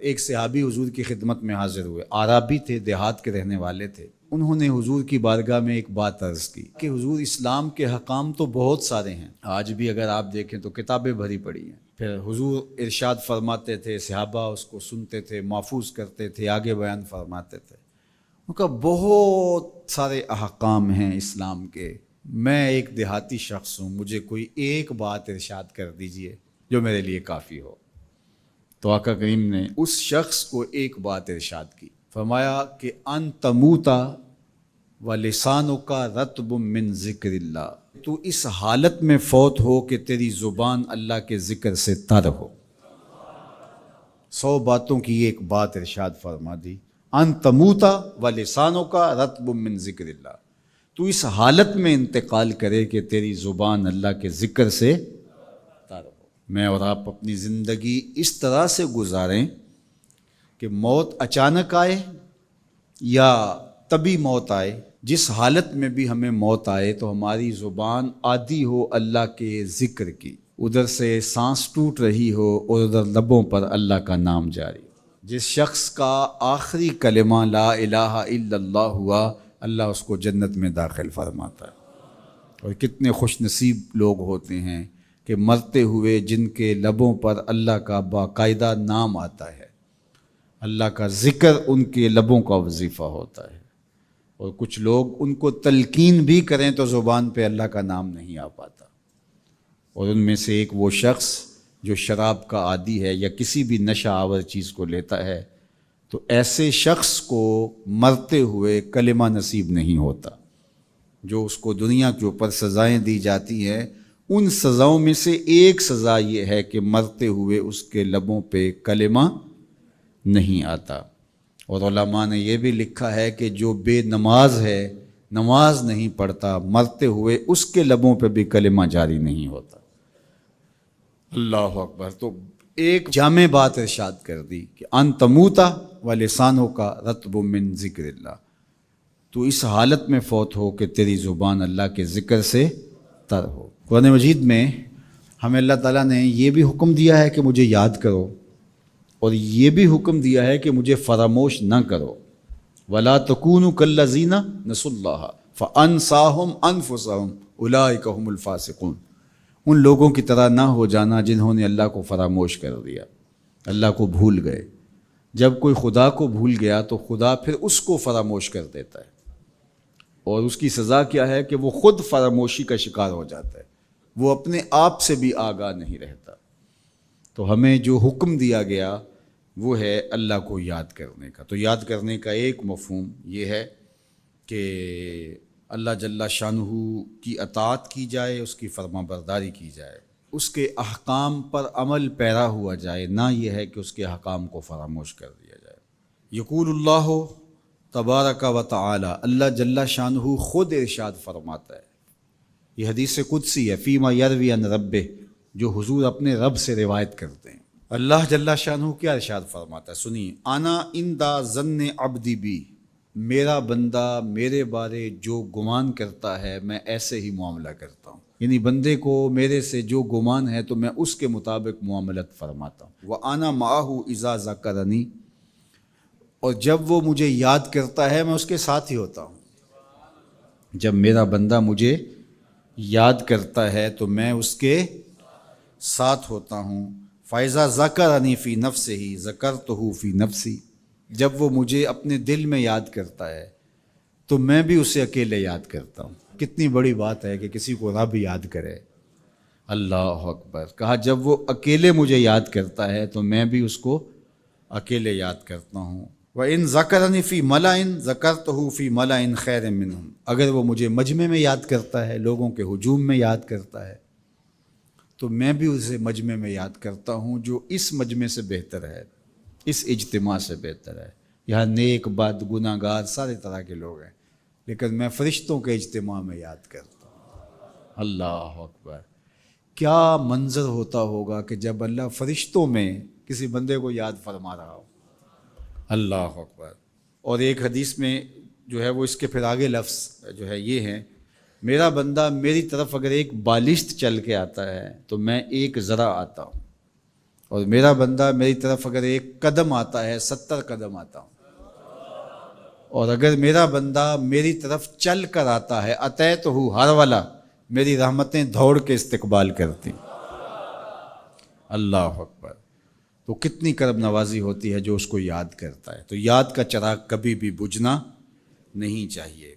ایک صحابی حضور کی خدمت میں حاضر ہوئے، عرابی تھے، دیہات کے رہنے والے تھے۔ انہوں نے حضور کی بارگاہ میں ایک بات عرض کی کہ حضور اسلام کے حکام تو بہت سارے ہیں، آج بھی اگر آپ دیکھیں تو کتابیں بھری پڑی ہیں۔ پھر حضور ارشاد فرماتے تھے، صحابہ اس کو سنتے تھے، محفوظ کرتے تھے، آگے بیان فرماتے تھے۔ ان کا بہت سارے احکام ہیں اسلام کے، میں ایک دیہاتی شخص ہوں، مجھے کوئی ایک بات ارشاد کر دیجئے جو میرے لیے کافی ہو۔ تو آقا کریم نے اس شخص کو ایک بات ارشاد کی، فرمایا کہ ان تموتا و لسانک رطب من ذکر اللہ، تو اس حالت میں فوت ہو کہ تیری زبان اللہ کے ذکر سے تر ہو۔ 100 باتوں کی ایک بات ارشاد فرما دی، ان تموتا و لسانک رطب من ذکر اللہ، تو اس حالت میں انتقال کرے کہ تیری زبان اللہ کے ذکر سے تر ہو۔ میں اور آپ اپنی زندگی اس طرح سے گزاریں کہ موت اچانک آئے یا طبی موت آئے، جس حالت میں بھی ہمیں موت آئے تو ہماری زبان عادی ہو اللہ کے ذکر کی، ادھر سے سانس ٹوٹ رہی ہو اور ادھر لبوں پر اللہ کا نام جاری ہو۔ جس شخص کا آخری کلمہ لا الہ الا اللہ ہوا، اللہ اس کو جنت میں داخل فرماتا ہے۔ اور کتنے خوش نصیب لوگ ہوتے ہیں کہ مرتے ہوئے جن کے لبوں پر اللہ کا باقاعدہ نام آتا ہے، اللہ کا ذکر ان کے لبوں کا وظیفہ ہوتا ہے۔ اور کچھ لوگ ان کو تلقین بھی کریں تو زبان پہ اللہ کا نام نہیں آ پاتا۔ اور ان میں سے ایک وہ شخص جو شراب کا عادی ہے یا کسی بھی نشہ آور چیز کو لیتا ہے، تو ایسے شخص کو مرتے ہوئے کلمہ نصیب نہیں ہوتا۔ جو اس کو دنیا کے اوپر سزائیں دی جاتی ہیں، ان سزاؤں میں سے ایک سزا یہ ہے کہ مرتے ہوئے اس کے لبوں پہ کلمہ نہیں آتا۔ اور علماء نے یہ بھی لکھا ہے کہ جو بے نماز ہے، نماز نہیں پڑھتا، مرتے ہوئے اس کے لبوں پہ بھی کلمہ جاری نہیں ہوتا۔ اللہ اکبر۔ تو ایک جامع بات ارشاد کر دی کہ ان تموتا و لسانک رطب من ذکر اللہ، تو اس حالت میں فوت ہو کہ تیری زبان اللہ کے ذکر سے تر ہو۔ قرآن مجید میں ہمیں اللہ تعالیٰ نے یہ بھی حکم دیا ہے کہ مجھے یاد کرو، اور یہ بھی حکم دیا ہے کہ مجھے فراموش نہ کرو۔ وَلَا تَكُونُوا كَالَّذِينَ نَسُوا اللَّهَ فَأَنسَاهُمْ أَنفُسَهُمْ أُولَٰئِكَ هُمُ الْفَاسِقُونَ، ان لوگوں کی طرح نہ ہو جانا جنہوں نے اللہ کو فراموش کر دیا، اللہ کو بھول گئے۔ جب کوئی خدا کو بھول گیا تو خدا پھر اس کو فراموش کر دیتا ہے، اور اس کی سزا کیا ہے کہ وہ خود فراموشی کا شکار ہو جاتا ہے، وہ اپنے آپ سے بھی آگاہ نہیں رہتا۔ تو ہمیں جو حکم دیا گیا وہ ہے اللہ کو یاد کرنے کا۔ تو یاد کرنے کا ایک مفہوم یہ ہے کہ اللہ جل شانہ کی اطاعت کی جائے، اس کی فرما برداری کی جائے، اس کے احکام پر عمل پیرا ہوا جائے، نہ یہ ہے کہ اس کے احکام کو فراموش کر دیا جائے۔ یقول اللہ تبارک و تعالی، اللہ جل شانہ خود ارشاد فرماتا ہے، یہ حدیث قدسی ہے، فیما یروی عن ربہ، جو حضور اپنے رب سے روایت کرتے ہیں۔ اللہ جل شانہ کیا ارشاد فرماتا ہے، سنیے، انا عند ظن عبدی بی، میرا بندہ میرے بارے جو گمان کرتا ہے میں ایسے ہی معاملہ کرتا ہوں، یعنی بندے کو میرے سے جو گمان ہے تو میں اس کے مطابق معاملت فرماتا ہوں۔ وَأَنَا مَعَهُ إِذَا ذَكَرَنِي، اور جب وہ مجھے یاد کرتا ہے میں اس کے ساتھ ہی ہوتا ہوں۔ جب میرا بندہ مجھے یاد کرتا ہے تو میں اس کے ساتھ ہوتا ہوں۔ فَإِذَا ذَكَرَنِي فِي نَفْسِهِ ذَكَرْتُهُ فِي نَفْسِي، جب وہ مجھے اپنے دل میں یاد کرتا ہے تو میں بھی اسے اکیلے یاد کرتا ہوں۔ کتنی بڑی بات ہے کہ کسی کو رب یاد کرے، اللہ اکبر۔ کہا جب وہ اکیلے مجھے یاد کرتا ہے تو میں بھی اس کو اکیلے یاد کرتا ہوں۔ وَإِن ذَكَرَنِي فِي مَلَئٍ ذَكَرْتُهُ فِي مَلَئٍ خَيْرٍ مِّنْهُمْ، اگر وہ مجھے مجمع میں یاد کرتا ہے، لوگوں کے ہجوم میں یاد کرتا ہے، تو میں بھی اسے مجمع میں یاد کرتا ہوں جو اس مجمع سے بہتر ہے، اس اجتماع سے بہتر ہے۔ یہاں نیک بد گناہ گار سارے طرح کے لوگ ہیں، لیکن میں فرشتوں کے اجتماع میں یاد کرتا ہوں۔ اللہ اکبر۔ کیا منظر ہوتا ہوگا کہ جب اللہ فرشتوں میں کسی بندے کو یاد فرما رہا ہو، اللہ اکبر۔ اور ایک حدیث میں جو ہے وہ اس کے پھر آگے لفظ جو ہے یہ ہیں، میرا بندہ میری طرف اگر ایک بالشت چل کے آتا ہے تو میں ایک ذرا آتا ہوں، اور میرا بندہ میری طرف اگر 1 قدم آتا ہے 70 قدم آتا ہوں، اور اگر میرا بندہ میری طرف چل کر آتا ہے اتیت ہو ہر والا، میری رحمتیں دوڑ کے استقبال کرتی. اللہ اکبر. تو کتنی کرم نوازی ہوتی ہے جو اس کو یاد کرتا ہے. تو یاد کا چراغ کبھی بھی بجھنا نہیں چاہیے.